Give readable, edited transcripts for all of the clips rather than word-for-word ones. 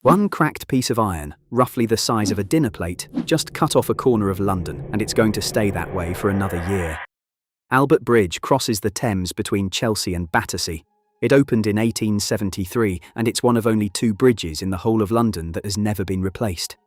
One cracked piece of iron, roughly the size of a dinner plate, just cut off a corner of London, and it's going to stay that way for another year. Albert Bridge crosses the Thames between Chelsea and Battersea. It opened in 1873, and it's one of only 2 bridges in the whole of London that has never been replaced.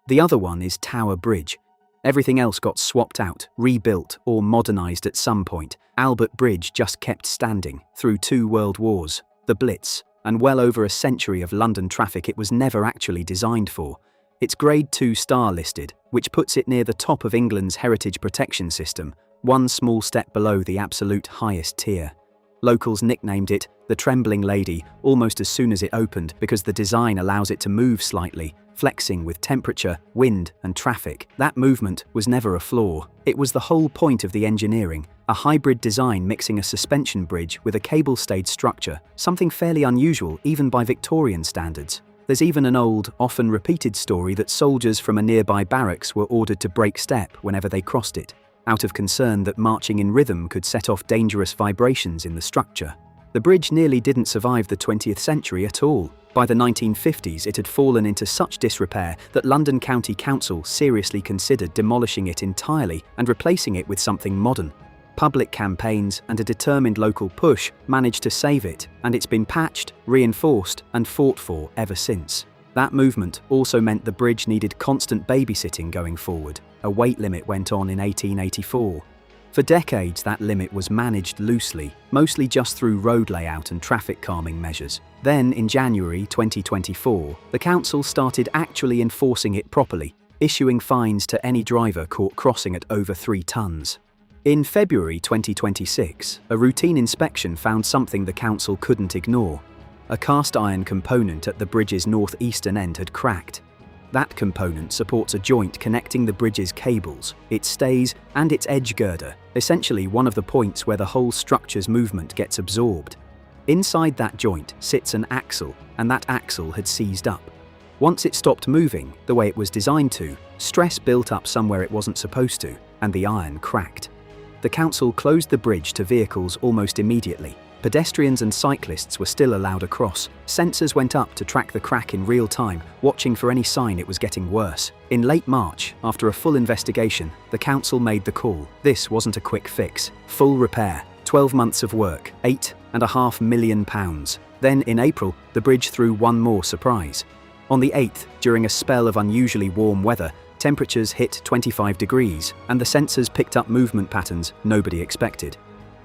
The other one is Tower Bridge. Everything else got swapped out, rebuilt, or modernised at some point. Albert Bridge just kept standing through 2 world wars, the Blitz, and well over a century of London traffic it was never actually designed for. It's Grade 2 star listed, which puts it near the top of England's heritage protection system, one small step below the absolute highest tier. Locals nicknamed it the Trembling Lady almost as soon as it opened because the design allows it to move slightly, flexing with temperature, wind, and traffic. That movement was never a flaw. It was the whole point of the engineering, a hybrid design mixing a suspension bridge with a cable-stayed structure, something fairly unusual even by Victorian standards. There's even an old, often repeated story that soldiers from a nearby barracks were ordered to break step whenever they crossed it, out of concern that marching in rhythm could set off dangerous vibrations in the structure. The bridge nearly didn't survive the 20th century at all. By the 1950s, it had fallen into such disrepair that London County Council seriously considered demolishing it entirely and replacing it with something modern. Public campaigns and a determined local push managed to save it, and it's been patched, reinforced, and fought for ever since. That movement also meant the bridge needed constant babysitting going forward. A weight limit went on in 1884. For decades, that limit was managed loosely, mostly just through road layout and traffic calming measures. Then, in January 2024, the council started actually enforcing it properly, issuing fines to any driver caught crossing at over 3 tons. In February 2026, a routine inspection found something the council couldn't ignore. A cast iron component at the bridge's northeastern end had cracked. That component supports a joint connecting the bridge's cables, its stays, and its edge girder, essentially one of the points where the whole structure's movement gets absorbed. Inside that joint sits an axle, and that axle had seized up. Once it stopped moving, the way it was designed to, stress built up somewhere it wasn't supposed to, and the iron cracked. The council closed the bridge to vehicles almost immediately. Pedestrians and cyclists were still allowed across. Sensors went up to track the crack in real time, watching for any sign it was getting worse. In late March, after a full investigation, the council made the call. This wasn't a quick fix. Full repair, 12 months of work, £8.5 million. Then, in April, the bridge threw one more surprise. On the 8th, during a spell of unusually warm weather, temperatures hit 25 degrees, and the sensors picked up movement patterns nobody expected.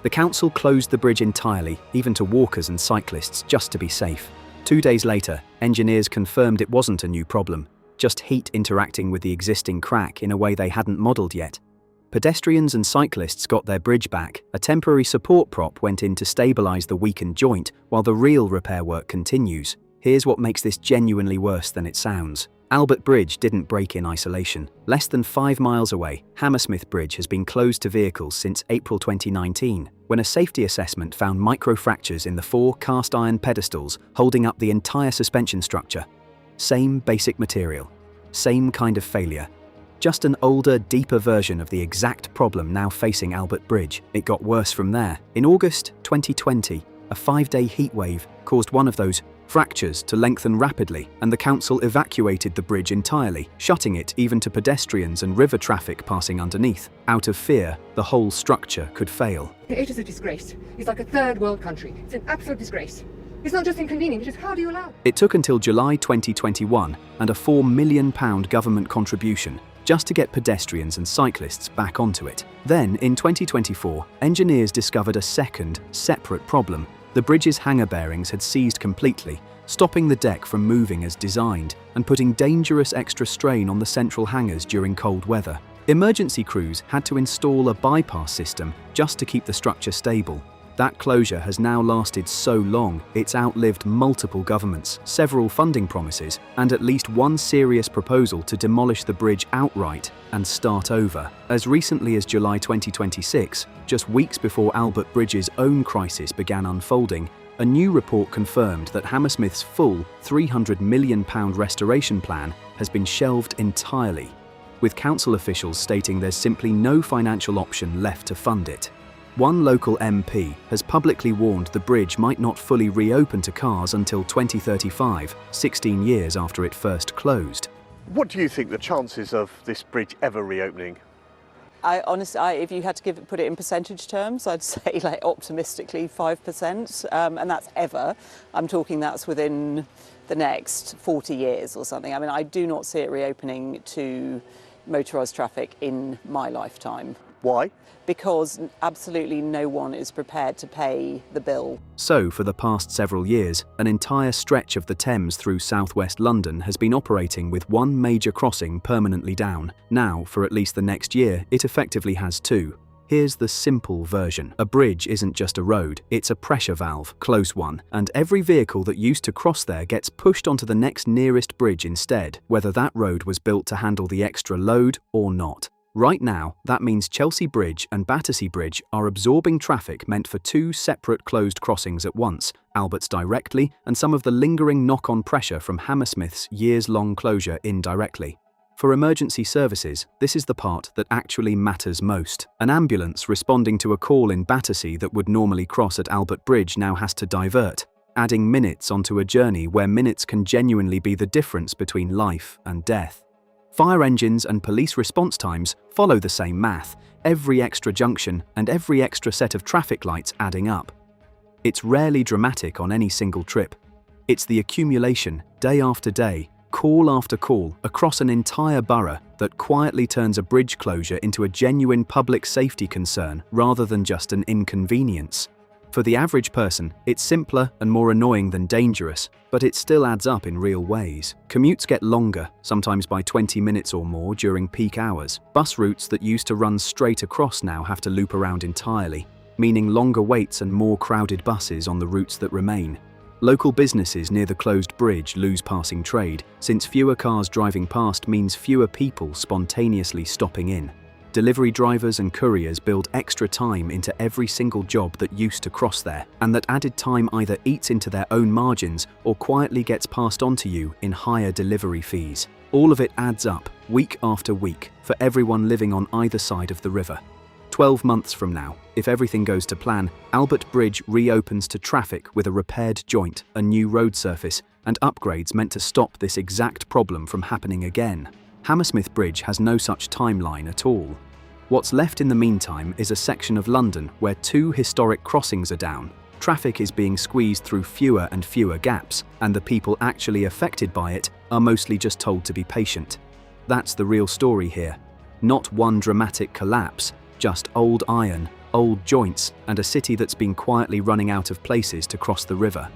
The council closed the bridge entirely, even to walkers and cyclists, just to be safe. 2 days later, engineers confirmed it wasn't a new problem, just heat interacting with the existing crack in a way they hadn't modelled yet. Pedestrians and cyclists got their bridge back. A temporary support prop went in to stabilise the weakened joint, while the real repair work continues. Here's what makes this genuinely worse than it sounds. Albert Bridge didn't break in isolation. Less than 5 miles away, Hammersmith Bridge has been closed to vehicles since April 2019, when a safety assessment found microfractures in the 4 cast iron pedestals holding up the entire suspension structure. Same basic material, same kind of failure. Just an older, deeper version of the exact problem now facing Albert Bridge. It got worse from there. In August 2020, a 5-day heatwave caused one of those fractures to lengthen rapidly, and the council evacuated the bridge entirely, shutting it even to pedestrians and river traffic passing underneath. Out of fear, the whole structure could fail. It is a disgrace. It's like a third world country. It's an absolute disgrace. It's not just inconvenient, it's how do you allow it? It took until July 2021 and a £4 million government contribution just to get pedestrians and cyclists back onto it. Then, in 2024, engineers discovered a second, separate problem. The bridge's hangar bearings had seized completely, stopping the deck from moving as designed and putting dangerous extra strain on the central hangars during cold weather. Emergency crews had to install a bypass system just to keep the structure stable. That closure has now lasted so long, it's outlived multiple governments, several funding promises, and at least one serious proposal to demolish the bridge outright and start over. As recently as July 2026, just weeks before Albert Bridge's own crisis began unfolding, a new report confirmed that Hammersmith's full £300 million restoration plan has been shelved entirely, with council officials stating there's simply no financial option left to fund it. One local MP has publicly warned the bridge might not fully reopen to cars until 2035, 16 years after it first closed. What do you think the chances of this bridge ever reopening? I honestly, if you had to put it in percentage terms, I'd say like optimistically 5%, and that's ever. I'm talking that's within the next 40 years or something. I mean, I do not see it reopening to motorised traffic in my lifetime. Why? Because absolutely no one is prepared to pay the bill. So, for the past several years, an entire stretch of the Thames through southwest London has been operating with one major crossing permanently down. Now, for at least the next year, it effectively has two. Here's the simple version. A bridge isn't just a road, it's a pressure valve, close one, and every vehicle that used to cross there gets pushed onto the next nearest bridge instead, whether that road was built to handle the extra load or not. Right now, that means Chelsea Bridge and Battersea Bridge are absorbing traffic meant for two separate closed crossings at once, Albert's directly and some of the lingering knock-on pressure from Hammersmith's years-long closure indirectly. For emergency services, this is the part that actually matters most. An ambulance responding to a call in Battersea that would normally cross at Albert Bridge now has to divert, adding minutes onto a journey where minutes can genuinely be the difference between life and death. Fire engines and police response times follow the same math, every extra junction and every extra set of traffic lights adding up. It's rarely dramatic on any single trip. It's the accumulation, day after day, call after call, across an entire borough that quietly turns a bridge closure into a genuine public safety concern rather than just an inconvenience. For the average person, it's simpler and more annoying than dangerous, but it still adds up in real ways. Commutes get longer, sometimes by 20 minutes or more during peak hours. Bus routes that used to run straight across now have to loop around entirely, meaning longer waits and more crowded buses on the routes that remain. Local businesses near the closed bridge lose passing trade, since fewer cars driving past means fewer people spontaneously stopping in. Delivery drivers and couriers build extra time into every single job that used to cross there, and that added time either eats into their own margins or quietly gets passed on to you in higher delivery fees. All of it adds up, week after week, for everyone living on either side of the river. 12 months from now, if everything goes to plan, Albert Bridge reopens to traffic with a repaired joint, a new road surface, and upgrades meant to stop this exact problem from happening again. Hammersmith Bridge has no such timeline at all. What's left in the meantime is a section of London where two historic crossings are down. Traffic is being squeezed through fewer and fewer gaps, and the people actually affected by it are mostly just told to be patient. That's the real story here. Not one dramatic collapse, just old iron, old joints, and a city that's been quietly running out of places to cross the river.